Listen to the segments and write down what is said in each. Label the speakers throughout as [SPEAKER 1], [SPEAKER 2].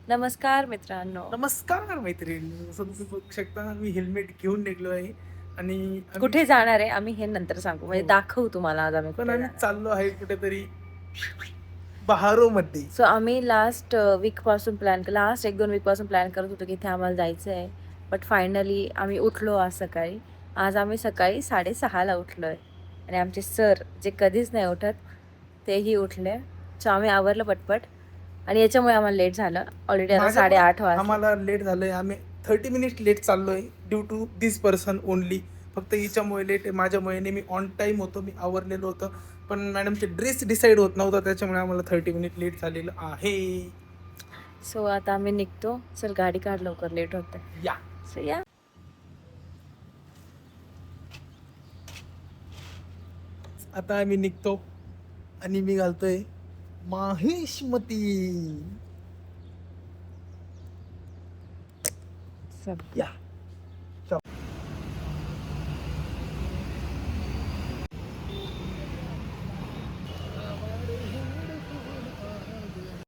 [SPEAKER 1] नमस्कार मित्रांनो.
[SPEAKER 2] नमस्कार मैत्रिणी. जसं तुम्ही बघू शकता मी हेल्मेट घेऊन निघलो आहे आणि आम्ही
[SPEAKER 1] कुठे जाणार आहे आम्ही हे नंतर सांगू, म्हणजे
[SPEAKER 2] हो.
[SPEAKER 1] दाखवू तुम्हाला आज आम्ही
[SPEAKER 2] पण
[SPEAKER 1] कुठे
[SPEAKER 2] आम्ही
[SPEAKER 1] जाणार.
[SPEAKER 2] चाललो आहे कुठेतरी बहारोमध्ये.
[SPEAKER 1] सो आम्ही लास्ट वीकपासून लास्ट 1-2 वीकपासून प्लॅन करत होतो की इथे आम्हाला जायचं आहे. बट फायनली आम्ही उठलो आज सकाळी. आज आम्ही सकाळी 6:30ला उठलो आहे आणि आमचे सर जे कधीच नाही उठत तेही उठले. सो आम्ही आवरलं पटपट आणि याच्यामुळे आम्हाला लेट झालं. ऑलरेडी आता
[SPEAKER 2] माझ्यामुळे
[SPEAKER 1] 8:30 वाजले.
[SPEAKER 2] आम्हाला लेट झालंय. आम्ही 30 मिनिट लेट चाललोय due to this person only. फक्त हिच्यामुळे लेट आहे, माझ्यामुळे नाही. मी ऑन टाईम होतो, मी आवरलेलो होतं. पण मॅडमचे ड्रेस डिसाईड होत नव्हता, त्याच्यामुळे आम्हाला 30 मिनिट लेट झालेलं आहे.
[SPEAKER 1] सो आता आम्ही निघतो. सर गाडी काढ लवकर, लेट होतं.
[SPEAKER 2] या
[SPEAKER 1] सो या.
[SPEAKER 2] आता आम्ही निघतो आणि मी घालतोय माहेशमती. या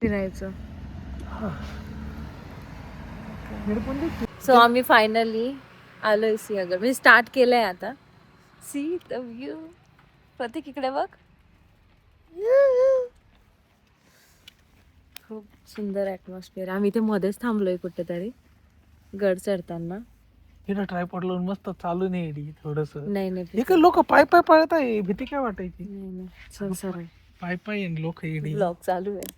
[SPEAKER 1] फिरायचं.
[SPEAKER 2] हेडफोन
[SPEAKER 1] सो आम्ही फायनली आलोय सिंहगड, म्हणजे स्टार्ट केलंय आता. See the view. प्रतीक इकडे बघ, खूप सुंदर ॲटमॉस्फिअर. आम्ही इथे मध्येच थांबलोय कुठेतरी गड चढताना.
[SPEAKER 2] तिथं ट्रायपॉड लावून मस्त चालू नाही एडी थोडस.
[SPEAKER 1] नाही नाही
[SPEAKER 2] हे काय लोक पाय पाय पळत आहे, भीती काय वाटायची?
[SPEAKER 1] नाही नाही, चल सर,
[SPEAKER 2] पाय पाय लोक एडी
[SPEAKER 1] ब्लॉग चालू आहे.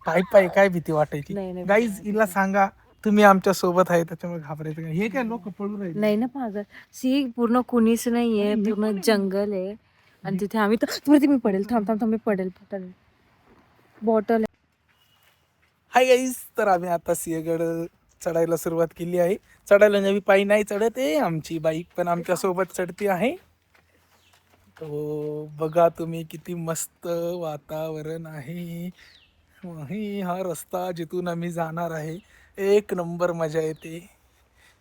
[SPEAKER 2] पाय पाय काय भीती वाटायची?
[SPEAKER 1] नाही नाही,
[SPEAKER 2] गाईज हिला सांगा तुम्ही आमच्या सोबत आहे, त्याच्यामुळे घाबरायचं काय? हे काय लोक पळून राहिले.
[SPEAKER 1] नाही ना पागल. सी पूर्ण कुणीच नाहीये, पूर्ण जंगल आहे आणि तिथे आम्ही तर वरती मी पडेल. थांब थांब थांब, मी पडेल. बॉटल.
[SPEAKER 2] हाय गाईज, तर आम्ही आता सिंहगड चढायला सुरुवात केली आहे. चढायला नवी पायी नाही चढत आहे, आमची बाईक पण आमच्या सोबत चढती आहे. तो बघा तुम्ही किती मस्त वातावरण आहे. हा रस्ता जिथून आम्ही जाणार आहे, एक नंबर मजा येते.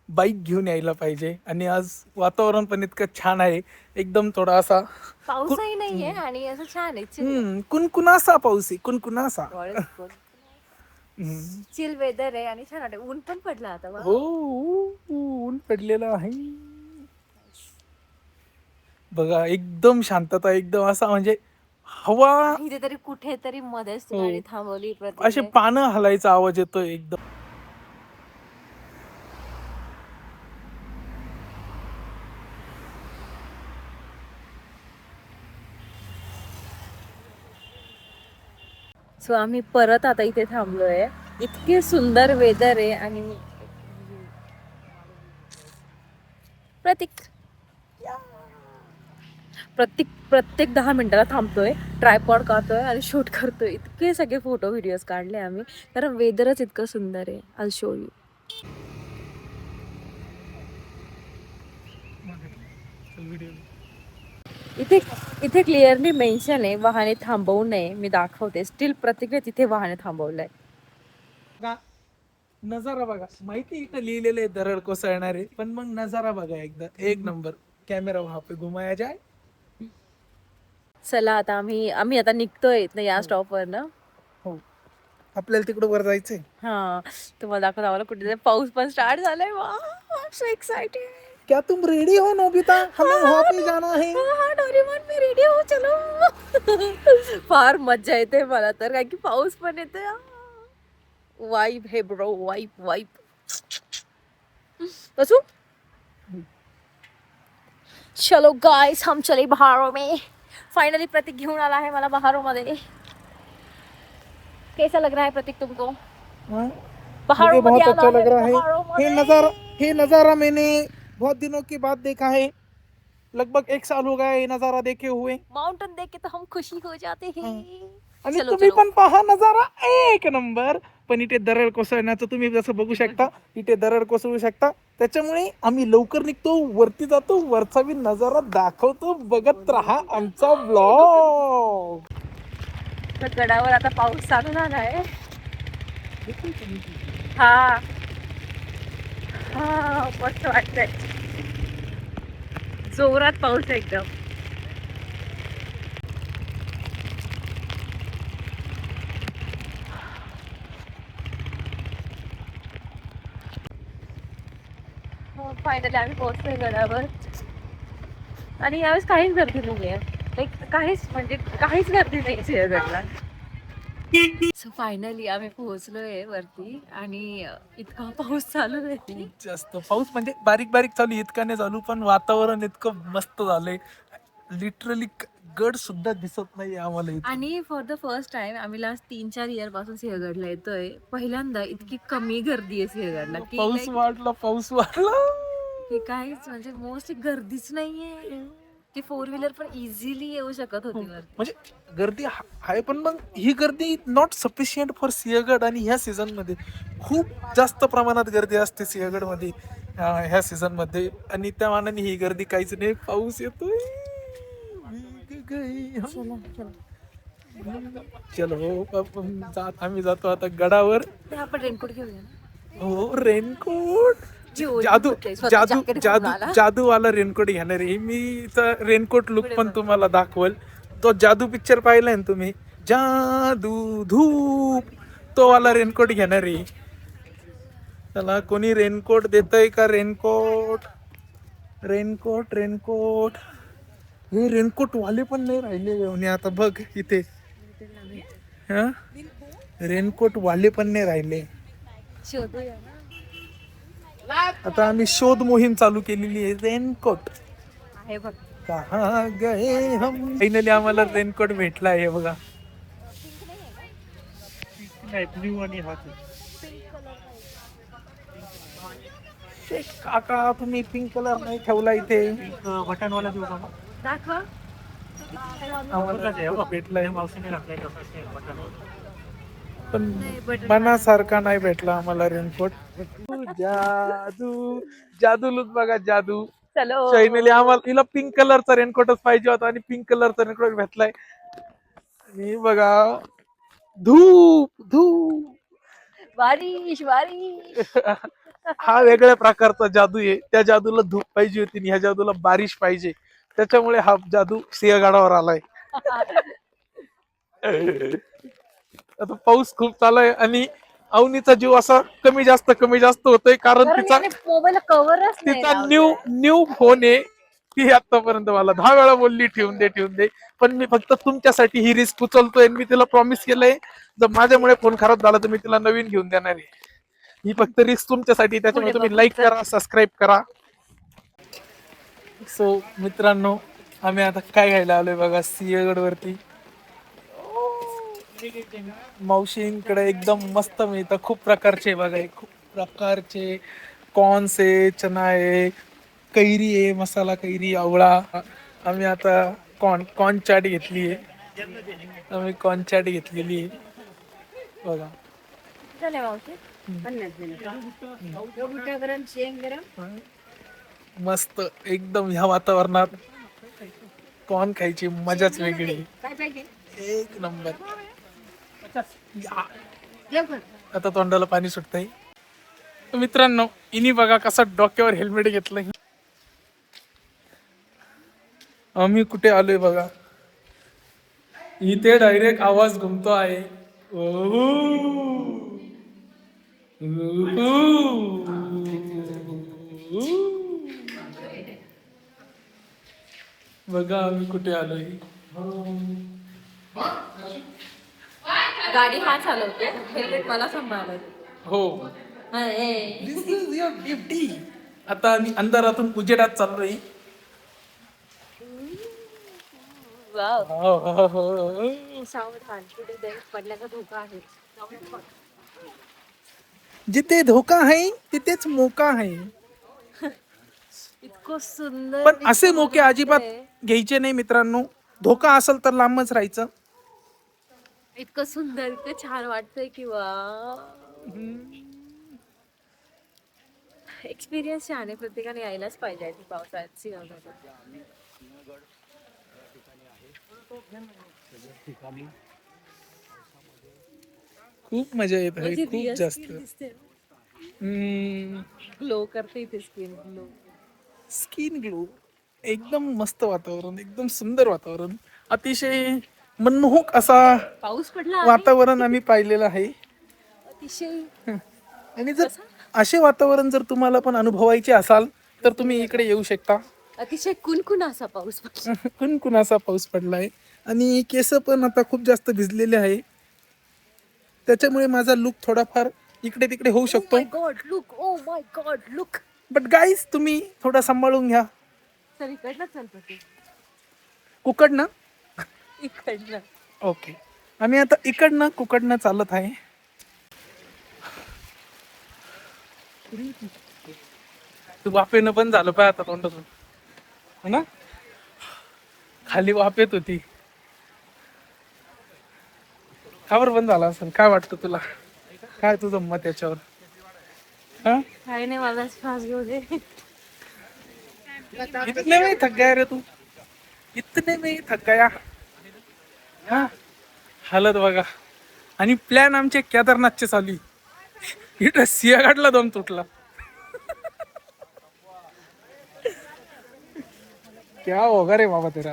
[SPEAKER 2] बाईक घेऊन यायला पाहिजे. आणि आज वातावरण पण इतकं छान आहे, एकदम थोडासा
[SPEAKER 1] पाऊसही नाहीये आणि असं छान आहे, चिल
[SPEAKER 2] कुणकुणासा पाऊस आहे, कुणकुणासा.
[SPEAKER 1] चिल वेदर आहे आणि छान वाटतं. ऊन पण पडला आता.
[SPEAKER 2] हो, ऊन पडलेलं आहे. बघा एकदम शांतता, एकदम असा म्हणजे हवा.
[SPEAKER 1] इथे तरी कुठेतरी मध्येच
[SPEAKER 2] हो.
[SPEAKER 1] गाडी थांबवली
[SPEAKER 2] असे पानं हलायचा आवाज येतोय एकदम.
[SPEAKER 1] सो आम्ही परत आता इथे थांबलोय. इतके सुंदर वेदर आहे आणि प्रतीक प्रत्येक 10 मिनिटाला थांबतोय, ट्रायपॉड काढतोय आणि शूट करतोय. इतके सगळे फोटो व्हिडिओज काढले आम्ही, कारण वेदरच इतकं सुंदर आहे. I show you. इथे इथे क्लिअरली मेन्शन आहे वाहने थांबवू नये. मी दाखवते. स्टील प्रत्येक तिथे वाहने थांबवलंय.
[SPEAKER 2] नजारा बघा. माहिती इथं लिहिलेलं आहे दरड कोसळणारे, पण मग नजारा बघा एकदा, एक नंबर. कॅमेरा वहां पे घुमाया जाए.
[SPEAKER 1] चला आता आम्ही आता निघतोय इथनं या स्टॉपवर ना.
[SPEAKER 2] हो, आपल्याला तिकडं वर जायचंय.
[SPEAKER 1] हा, तुम्हाला दाखवत आम्हाला कुठे पाऊस पण स्टार्ट झालाय. वा, सो एक्साइटेड.
[SPEAKER 2] क्या तुम रेडी हो नोबिता? हमें वहां पे जाना है.
[SPEAKER 1] डोरेमॉन मी रेडी हो, चलो. फार मज्जा येते मला तर, कारण की पाऊस पण येते. वाईब हे ब्रो, वाईब. बसू. चलो गाइस, हम चले बहारों में. फाइनली प्रतीक घेऊन आला है मला बहारों मध्ये. कैसा लग रहा है प्रतीक तुमको?
[SPEAKER 2] हाँ?
[SPEAKER 1] बहारों
[SPEAKER 2] मुझे
[SPEAKER 1] मध्ये
[SPEAKER 2] बहुत
[SPEAKER 1] आला
[SPEAKER 2] अच्छा लग रहा है.
[SPEAKER 1] बहारों
[SPEAKER 2] ये
[SPEAKER 1] मध्ये.
[SPEAKER 2] नजारा मैंने बहुत दिनों के बाद देखा है. लगभग 1 साल हो गया ये नजारा देखे हुए.
[SPEAKER 1] माउंटेन देख के तो हम खुशी हो जाते हैं.
[SPEAKER 2] आणि
[SPEAKER 1] चलो
[SPEAKER 2] तुम्ही
[SPEAKER 1] चलो.
[SPEAKER 2] पण पहा नजारा एक नंबर. पण इथे दरड कोसळण्याचं तुम्ही जसं बघू शकता, इथे दरड कोसळू शकता. त्याच्यामुळे आम्ही लवकर निघतो, वरती जातो, वरचा बी नजारा दाखवतो. बघत राहा आमचा ब्लॉग.
[SPEAKER 1] तर गडावर आता पाऊस चालू झाला आहे. हा हा, मस्त वाटतंय. जोरात पाऊस आहे एकदम. फायनली आम्ही पोहोचलोय गडावर आणि यावेळेस काहीच गर्दी नाहीये. लाईक काहीच गर्दी नाही सिंहगडला. सो फायनली आम्ही पोहोचलोय वरती आणि इतका पाऊस चालू आहे.
[SPEAKER 2] जास्त पाऊस म्हणजे बारीक बारीक चालू, इतका नाही चालू, पण वातावरण इतकं मस्त झालंय. लिटरली गड सुद्धा दिसत नाही आम्हाला इथं.
[SPEAKER 1] आणि फॉर द फर्स्ट टाइम आम्ही लास्ट 3-4 इयर पासून सिंहगडला येतोय. पहिल्यांदा इतकी कमी गर्दी आहे सिंहगडला की
[SPEAKER 2] पाऊस वाढला, पाऊस वाढला.
[SPEAKER 1] की काहीच म्हणजे मोस्टली गर्दीच नाहीये. की 4 व्हीलर पण इझिली येऊ शकत होती वरती.
[SPEAKER 2] म्हणजे गर्दी आहे, पण मग ही गर्दी नॉट सफिशियंट फॉर सिंहगड. आणि ह्या सीझन मध्ये खूप जास्त प्रमाणात गर्दी असते सिंहगड मध्ये ह्या सीझन मध्ये. आणि त्या मानाने ही गर्दी काहीच नाही. पाऊस येतोय.
[SPEAKER 1] चला, चला.
[SPEAKER 2] चलो आम्ही जातो आता गडावर.
[SPEAKER 1] ते आपण रेनकोट घेऊया ना.
[SPEAKER 2] हो, रेनकोट.
[SPEAKER 1] जी ओली
[SPEAKER 2] जादू
[SPEAKER 1] होते, स्वतः
[SPEAKER 2] जादू
[SPEAKER 1] jacket
[SPEAKER 2] जादू
[SPEAKER 1] घालून आला.
[SPEAKER 2] जादूवाला रेनकोट घेणार आहे मी. रेनकोट लुक पण तुम्हाला दाखवल. तो जादू पिक्चर पाहिलाय ना तुम्ही, जादू धूप, तो वाला रेनकोट घेणार आहे. त्याला कोणी रेनकोट देतय का? रेनकोट रेनकोट रेनकोट हे रेनकोट वाले पण नाही राहिले. आणि आता बघ इथे हा रेनकोट वाले पण नाही राहिले.
[SPEAKER 1] शोधूया ना.
[SPEAKER 2] आता आम्ही शोध मोहीम चालू केलेली आहे. रेनकोट
[SPEAKER 1] आहे बघ.
[SPEAKER 2] कहाँ गए हम. फायनली आम्हाला रेनकोट भेटला आहे बघा.
[SPEAKER 3] ब्ल्यू आणि हा
[SPEAKER 2] काका तुम्ही पिंक कलर नाही ठेवला इथे.
[SPEAKER 3] बटनवाला देऊ का?
[SPEAKER 1] दाखवा.
[SPEAKER 2] आम्हाला भेटलाय
[SPEAKER 3] मावशीने घातलाय बटन.
[SPEAKER 2] पण मनासारखा नाही भेटला आम्हाला रेनकोट. जादू जादू लुक बघा, जादू.
[SPEAKER 1] चलो.
[SPEAKER 2] फायनली आम्हाला तिला पिंक कलरचा रेनकोटच पाहिजे होता आणि पिंक कलरचा रेनकोट भेटलाय. आणि बघा धूप धूप.
[SPEAKER 1] बारिश बारिश.
[SPEAKER 2] हा वेगळ्या प्रकारचा जादू आहे. त्या जादूला धूप पाहिजे होती आणि ह्या जादूला बारिश पाहिजे. त्याच्यामुळे हा जादू सिंहगडावर आलाय. आता पाऊस खूप चालू आहे आणि अवनीचा जीव असा कमी जास्त होतोय, कारण
[SPEAKER 1] मोबाईल कव्हरच नाही
[SPEAKER 2] तिचा
[SPEAKER 1] लावलाय.
[SPEAKER 2] न्यू फोन आहे. ती आतापर्यंत मला 10 वेळा बोलली ठेवून दे. पण मी फक्त तुमच्यासाठी ही रिस्क उचलतोय. आणि मी तिला प्रॉमिस केलंय, जर माझ्यामुळे फोन खराब झाला तर मी तिला नवीन घेऊन देणार आहे. ही फक्त रिस्क तुमच्यासाठी. त्याच्यामुळे तुम्ही लाईक करा, सबस्क्राईब करा. सो मित्रांनो, आम्ही आता काय घ्यायला आलोय बघा सिंहगड वरती. मावशींकडे एकदम मस्त मिळतं. खूप प्रकारचे बघा, खूप प्रकारचे कॉर्न्स आहे, चना आहे, कैरी आहे, मसाला कैरी, आवळा. आम्ही आता कॉर्न चाट घेतली आहे. आम्ही कॉर्न चाट घेतलेली आहे बघा.
[SPEAKER 1] चले मावशी. गरम शेंग गरम.
[SPEAKER 2] मस्त एकदम. ह्या वातावरणात कॉर्न खायची मजाच वेगळी.
[SPEAKER 1] काय पाहिजे?
[SPEAKER 2] एक नंबर. आता तोंडाला पाणी सुटतंय. मित्रांनो, इनी बघा कसा डोक्यावर हेल्मेट घेतलंय. आम्ही कुठे आलोय बघा. इथे डायरेक्ट आवाज घुमतो आहे. बघा आम्ही कुठे आलोय.
[SPEAKER 1] गाडी हा चालवतो, हेल्मेट मला सांभाळायला.
[SPEAKER 2] हो, दिस इज युअर ड्युटी. आता आम्ही अंधारातून उजेडात चाललोय.
[SPEAKER 1] सावधान, पुढे दैव पडण्याचा धोका आहे.
[SPEAKER 2] जिथे धोका आहे तिथेच मोका आहे.
[SPEAKER 1] इतकं सुंदर.
[SPEAKER 2] पण असे मोके अजिबात घ्यायचे नाही मित्रांनो. धोका असेल तर लांबच राहायचं.
[SPEAKER 1] इतकं सुंदर, इतकं छान वाटतंय किंवा एक्सपिरियन्स छान आहे. प्रत्येकाने यायलाच पाहिजे पावसाळ्यात सिंहगड.
[SPEAKER 2] खूप मजा येत आहे, खूप जास्त.
[SPEAKER 1] ग्लो करते इथे स्किन ग्लो.
[SPEAKER 2] Skin glow. एकदम मस्त वातावरण, एकदम सुंदर वातावरण, अतिशय मनमोहक असा
[SPEAKER 1] पाऊस पडला
[SPEAKER 2] वातावरण आम्ही पाहिलेलं आहे.
[SPEAKER 1] अतिशय.
[SPEAKER 2] आणि जर असे वातावरण जर तुम्हाला पण अनुभवायचे असाल तर तुम्ही इकडे येऊ शकता.
[SPEAKER 1] अतिशय कुणकुण असा पाऊस पडला.
[SPEAKER 2] कुणकुणाचा पाऊस पडलाय आणि केस पण आता खूप जास्त भिजलेले आहे, त्याच्यामुळे माझा लुक थोडाफार इकडे तिकडे होऊ शकतो.
[SPEAKER 1] God look, oh my God look.
[SPEAKER 2] But guys तुम्ही थोडा सांभाळून घ्या.
[SPEAKER 1] सर इकडनं चालतो ते.
[SPEAKER 2] कुकडनं
[SPEAKER 1] इकडनं.
[SPEAKER 2] ओके, आम्ही आता इकडनं कुकडनं चालत आहे. तू वाफेनं पण झालं पाय आता तोंडातून, हो ना? खाली वाफ येत होती, खावर बंद झाला असेल. काय वाटतं तुला, काय तुझं मत याच्यावर? हा,
[SPEAKER 1] काही नाही, मला श्वास घेऊ दे.
[SPEAKER 2] इतने में थक गया रे तू, इतने में थक गया. हा, हालत बघा. आणि प्लॅन आमचे केदारनाथचे चालू आहे. इथं सिंहगडला दम तुटला. क्या होगा रे बाबा तेरा.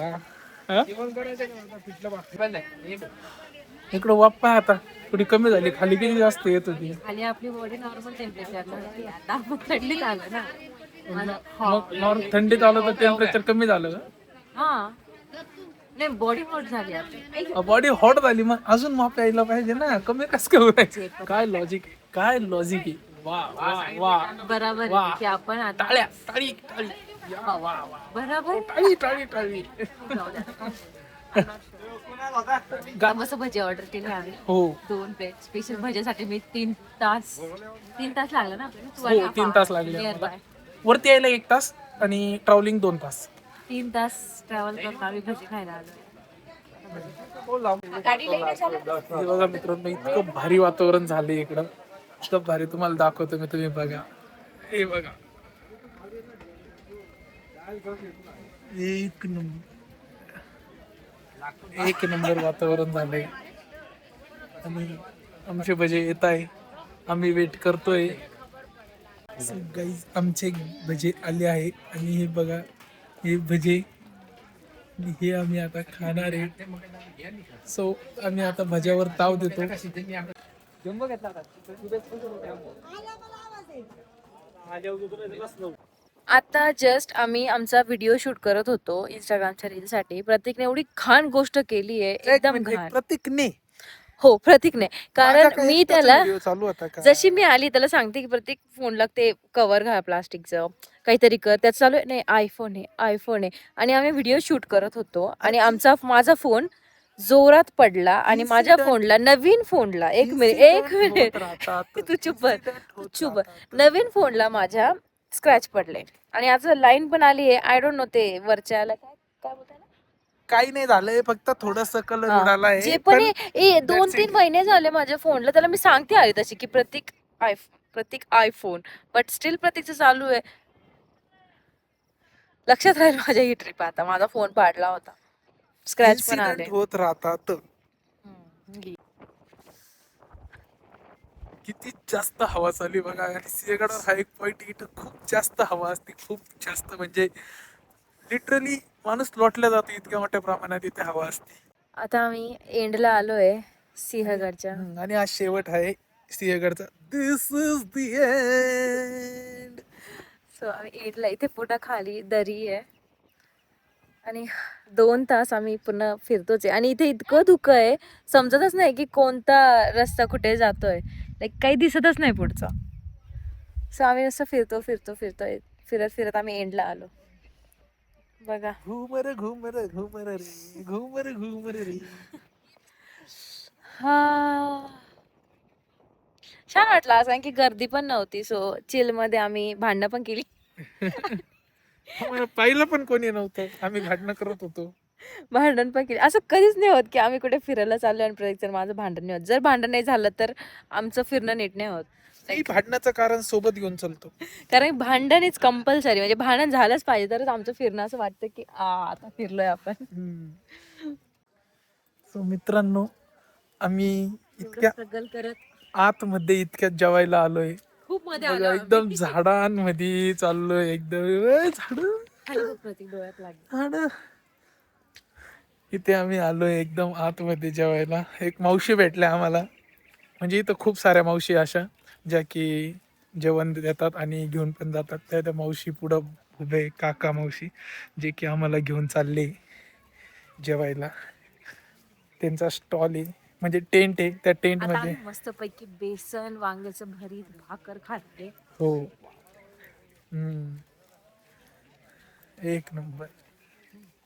[SPEAKER 2] हा? इकडं वाप्पा आता थोडी कमी झाली, खाली किती जास्त येत होती.
[SPEAKER 1] खाली आपली बॉडी नॉर्मल टेम्परेचरला होती, आता आपण थंडीत आलो ना.
[SPEAKER 2] मग थंडीत आलं तर टेम्परेचर कमी झालं का?
[SPEAKER 1] हा नाही, बॉडी हॉट झाली आपली.
[SPEAKER 2] बॉडी हॉट झाली, मग अजून वाफ यायला पाहिजे ना, कमी कस काय होईल? काय लॉजिक आहे, काय लॉजिक आहे. वा वा वा,
[SPEAKER 1] बरोबर
[SPEAKER 2] वा.
[SPEAKER 1] आहे की आपण आता
[SPEAKER 2] टाळ्या टाळी टाळी, या, वा वा,
[SPEAKER 1] बरोबर.
[SPEAKER 2] टाळी टाळी टाळी.
[SPEAKER 1] मस्त भजी ऑर्डर केली आम्ही,
[SPEAKER 2] हो
[SPEAKER 1] 2 प्लेट स्पेशल भज्यासाठी. मी 3 तास लागला ना आपल्याला.
[SPEAKER 2] हो, 3 तास लागले आम्हाला. वरती यायला 1 तास आणि ट्रॅव्हलिंग 2 तास.
[SPEAKER 1] 3 तास ट्रॅव्हल करून आम्ही भजी खायला आलो.
[SPEAKER 2] हे बघा मित्रांनो, इतकं भारी वातावरण झालंय इकडं, इतकं भारी. तुम्हाला दाखवतो मी, तुम्ही बघा. हे बघा, एक नंबर वातावरण झालंय. आणि आमचे भजे येत आहे, आम्ही वेट करतोय. गाईज आमचे भजे आले आहे आणि हे बघा, हे भजे हे आम्ही आता खाणार आहे. सो आम्ही आता भज्यावर ताव देतो.
[SPEAKER 1] आता जस्ट आम्ही आमचा व्हिडिओ शूट करत होतो इंस्टाग्रामच्या रीलसाठी. प्रतीकने एवढी घाण गोष्ट केली आहे, एकदम घाण.
[SPEAKER 2] प्रतीकने,
[SPEAKER 1] हो प्रतीकने, कारण मी त्याला
[SPEAKER 2] चालू होता का?
[SPEAKER 1] जशी मी आली त्याला सांगते की प्रतीक फोनला ते कव्हर घाल प्लास्टिकचं, काहीतरी कर. त्यात चालू आहे, नाही आयफोन आहे, आयफोन आहे. आणि आम्ही व्हिडिओ शूट करत होतो आणि माझा फोन जोरात पडला आणि माझ्या फोनला, नवीन फोनला, एक मिनिट तू चुप बस. नवीन फोनला माझ्या स्क्रॅच पडले आणि आता लाईन पण आली आहे. आय डोंट नो ते वरच्या काय बोलताय ना,
[SPEAKER 2] काही नाही झालंय, फक्त थोडस कलर
[SPEAKER 1] हा.
[SPEAKER 2] उडालाय.
[SPEAKER 1] जे पण 2-3 महिने झाले माझ्या फोनला. त्याला मी सांगते आली तशी की प्रतीक आयफोन, बट स्टील प्रतीकचं चालू आहे. लक्षात राहील माझ्या ही ट्रिप. आता माझा फोन पाडला होता, स्क्रॅच पण आले.
[SPEAKER 2] Incident होत राहतात. किती जास्त हवा चालली बघा. आणि सिंहगडावर हा एक पॉइंट, इथं खूप जास्त हवा असते, खूप जास्त. म्हणजे लिटरली माणूस लोटला जातो, इतक्या मोठ्या प्रमाणात इथे हवा असते.
[SPEAKER 1] आता आम्ही एंडला आलोय सिंहगडच्या.
[SPEAKER 2] आणि हा शेवट आहे सिंहगडचा. दिस इज द एंड.
[SPEAKER 1] सो आम्ही एंडला, इथे पुन्हा खाली दरी आहे आणि 2 तास आम्ही पुन्हा फिरतोच आहे. आणि इथे इतकं धुकं आहे, समजतच नाही की कोणता रस्ता कुठे जातोय. लाईक काही दिसतच नाही पुढचं. सो आम्ही असं फिरतोय. फिरत आम्ही एंडला आलो. बघा,
[SPEAKER 2] घुमर घुमर घुमर रे, घुमर घुमर रे.
[SPEAKER 1] हा छान वाटलं आज, कारण की गर्दी पण नव्हती. सो चिल मध्ये आम्ही भांडणं पण केली.
[SPEAKER 2] आम्हाला पाहिलं पण कोणी नव्हतं, आम्ही भांडणं करत होतो.
[SPEAKER 1] भांडण पण केली. असं कधीच नाही होत की आम्ही कुठे फिरायला चाललो आणि प्रत्येक माझं भांडण नाही होत. जर भांडण नाही झालं तर आमचं फिरणं नीट नाही होत.
[SPEAKER 2] नाही, भांडणाचं कारण सोबत घेऊन चालतो.
[SPEAKER 1] कारण भांडण इज कंपल्सरी, म्हणजे भांडण झालंच पाहिजे तरच आमचं फिरणं असं वाटतं की आता फिरलोय आपण.
[SPEAKER 2] सो मित्रांनो, आम्ही इतक्या
[SPEAKER 1] स्ट्रगल करत
[SPEAKER 2] आतमध्ये इतक्यात जेवायला आलोय.
[SPEAKER 1] खूप मध्ये
[SPEAKER 2] बघा, एकदम झाडांमध्ये चाललोय, एकदम
[SPEAKER 1] प्रतीक डोळ्यात लागली.
[SPEAKER 2] झाड. इथे आम्ही आलोय एकदम आतमध्ये जेवायला. एक मावशी भेटल्या आम्हाला. म्हणजे इथं खूप साऱ्या मावशी अशा ज्या की जेवण देतात आणि घेऊन पण जातात. त्या मावशी पुढं उभे, काका मावशी, जे की आम्हाला घेऊन चालले जेवायला. त्यांचा स्टॉल आहे, म्हणजे टेंट आहे, त्या टेंट
[SPEAKER 1] आता
[SPEAKER 2] मध्ये.
[SPEAKER 1] आम्ही मस्तपैकी बेसन वांग्याचं भरीत भाकर खाते.
[SPEAKER 2] हो. एक नंबर.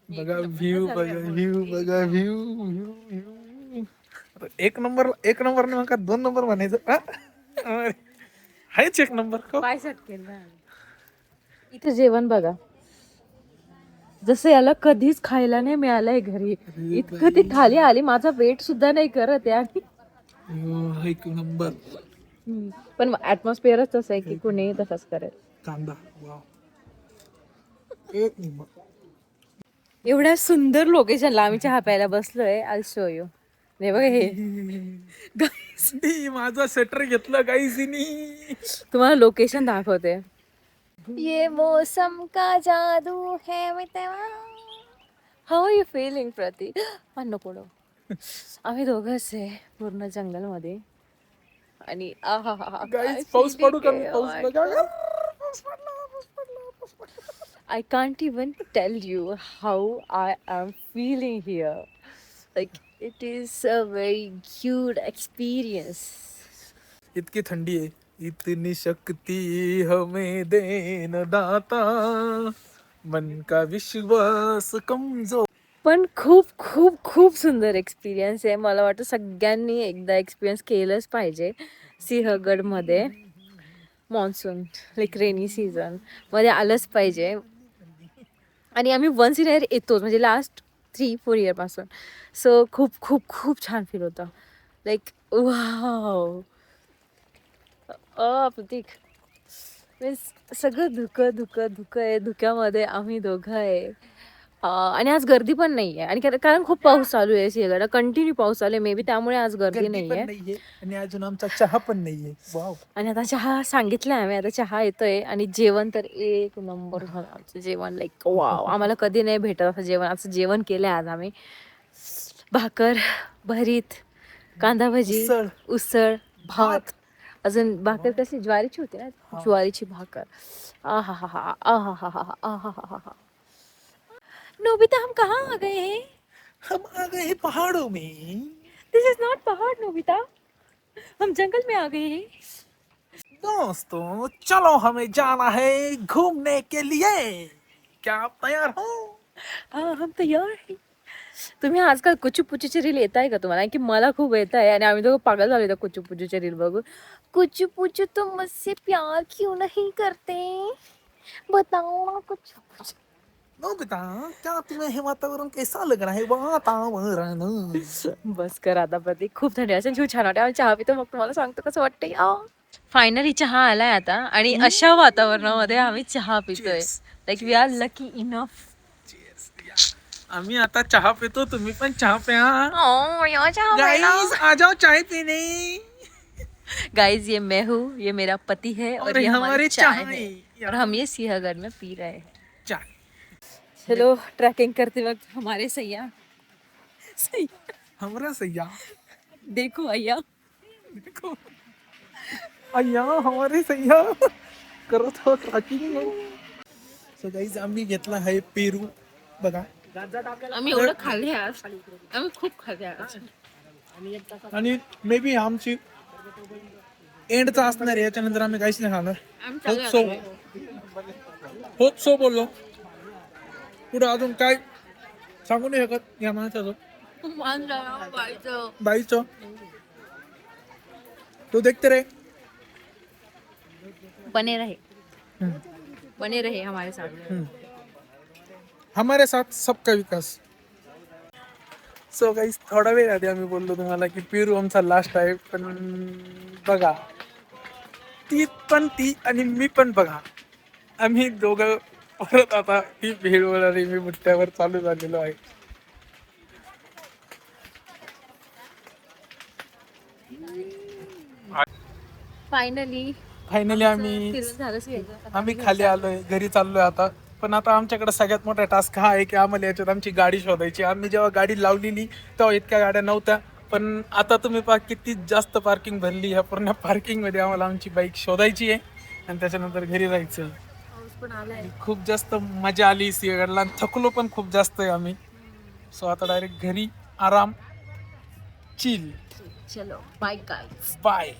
[SPEAKER 2] बघा व्ह्यू, बघा व्ह्यू, बघा व्ह्यू व्ह्यू व्ह्यू. एक नंबर नाही का 2 नंबर म्हणायचं. अरे, हायच एक नंबर का?
[SPEAKER 1] इथे जेवण बघा, जसं याला कधीच खायला नाही मिळालंय घरी. इतकं ती थाली आली, माझा वेट सुद्धा नाही करत आहे. आणि
[SPEAKER 2] एक नंबर.
[SPEAKER 1] पण ऍटमॉस्फिअरच तसं आहे की कुणीही तसंच करेल.
[SPEAKER 2] कांदा, वाव, एक नंबर.
[SPEAKER 1] एवढ्या सुंदर लोकेशनला आम्ही चहा प्यायला बसलोय. I show you. हे बघा, हे
[SPEAKER 2] माझा स्वेटर घेतलं गाईजनी.
[SPEAKER 1] तुम्हाला लोकेशन दाखवते. ये मौसम का जादू है मितवा. हाऊ आर यू फीलिंग प्रती? नको. आम्ही दोघंच आहे पूर्ण जंगलमध्ये. आणि
[SPEAKER 2] गाईज पाऊस पडू का? पाऊस बघा.
[SPEAKER 1] I can't even tell you how I am feeling here. Like, it is a very good experience.
[SPEAKER 2] इतकी थंडी आहे. इतनी शक्ति हमें देन दाता, मन का विश्वास कमजोर.
[SPEAKER 1] पण खूप खूप खूप सुंदर एक्सपिरियन्स आहे. मला वाटतं सगळ्यांनी एकदा एक्सपिरियन्स केलंच पाहिजे. सिंहगडमध्ये मॉन्सून लाईक रेनी सीझन मध्ये आलंच पाहिजे. आणि आम्ही वन्स इन इयर येतोच, म्हणजे लास्ट 3-4 इयर पासून. सो खूप खूप खूप छान फील होतं. Like wow. प्रतीक मीन्स सगळं धुकं आहे. धुक्यामध्ये आम्ही दोघं आहे. आणि आज गर्दी पण नाहीये. आणि कारण खूप पाऊस चालू आहे सिंहगडला, कंटिन्यू पाऊस चालू आहे. मे बी त्यामुळे आज गर्दी नाहीये.
[SPEAKER 2] आणि अजून आमचा चहा पण नाहीये. वाव.
[SPEAKER 1] आणि आता चहा सांगितलाय आम्ही, आता चहा येतोय. आणि जेवण तर एक नंबर झालं आमचं जेवण. लाईक वाव, आम्हाला कधी नाही भेटत असं जेवण. असं जेवण केलंय आज आम्ही. भाकर, भरीत, कांदा भजी, उसळ, भात. अजून भाकर कशी ज्वारीची होती ना, ज्वारीची भाकर. आहा. नोबिता, हम कहाँ आ गए हैं?
[SPEAKER 2] हम आ गए हैं पहाड़ों में.
[SPEAKER 1] दिस इज नॉट पहाड़ नोबिता, हम जंगल में आ गए हैं.
[SPEAKER 2] दोस्तों चलो, हमें जाना है घूमने के लिए. क्या आप तैयार हो?
[SPEAKER 1] हाँ, हम तयार आहे. तुम्ही आजकाल कुचूपुचूचे रील येत आहे का तुम्हाला? की मला खूप येत आहे. आणि आम्ही दोघं पागल झालो त्या कुचूपुचूचे रील बघून. कुचूपुचू तुम मुझसे प्यार क्यों नहीं करते, बताओ ना कुचूपुचू.
[SPEAKER 2] नोबिता, क्या तुम्हें हे वातावरण कैसा लग रहा है? वातावरण.
[SPEAKER 1] बस कर आता प्रतीक, खूप थंडी असेल. खूप छान वाटते. आम्ही चहा पितो, मग तुम्हाला सांगतो कसं वाटतंय. फायनली चहा आलाय आता. आणि अशा वातावरणामध्ये आम्ही चहा पितोय. Like we are lucky enough.
[SPEAKER 2] आम्ही आता चहा पितो, तुम्ही पण चहा प्या.
[SPEAKER 1] गाइस
[SPEAKER 2] आ जाओ चाय पीने.
[SPEAKER 1] गाइस, ये मैं हूँ, ये मेरा पति है, और ये हमारी चाय है. और हम ये सिंहगढ़ में पी रहे हैं
[SPEAKER 2] चाय.
[SPEAKER 1] चलो, ट्रैकिंग करते वक्त हमारे सैया
[SPEAKER 2] हमारा सैया
[SPEAKER 1] देखो अय्या,
[SPEAKER 2] देखो अय्या, हमारे सैया करत हो ट्रॅकिंग. सो गाईज, आम्ही घेतला आहे पेरू. बघा,
[SPEAKER 1] आम्ही एवढं खाल्ले आज, आम्ही खूप खाल्ले आज.
[SPEAKER 2] आणि मे बी आमची एंडचा असणार आहे. याच्यानंतर आम्ही काहीच नाही खाणार. होप सो बोललो. पुढे अजून काय सांगू नाही शकत या माणसाचं, बाईचं. तो देखते रे.
[SPEAKER 1] बने रहे हमारे साथ.
[SPEAKER 2] हमारे साथ सबका विकास. सो गाईज, थोडा वेळ आधी आम्ही बोललो तुम्हाला की पेरू आमचा लास्ट आहे. पण बघा, ती आणि मी पण बघा, आम्ही दोघं परत आता ही भेळ वगैरे मी मुठ्यावर चालू झालेलो आहे.
[SPEAKER 1] फायनली
[SPEAKER 2] आम्ही खाली आलोय, घरी चाललोय आता. पण आता आमच्याकडे सगळ्यात मोठा टास्क हा आहे की आम्हाला याच्यात आमची गाडी शोधायची. आम्ही जेव्हा गाडी लावलेली तेव्हा इतक्या गाड्या नव्हत्या. पण आता तुम्ही किती जास्त पार्किंग भरली. ह्या पूर्ण पार्किंग मध्ये आम्हाला आमची बाईक शोधायची आहे. आणि त्याच्यानंतर घरी जायचं.
[SPEAKER 1] पाऊस पण आलाय.
[SPEAKER 2] खूप जास्त मजा आली सिंहगडला आणि थकलो पण खूप जास्त आहे आम्ही. सो आता डायरेक्ट घरी आराम चिल.
[SPEAKER 1] चलो बाय गाईज.
[SPEAKER 2] बाय.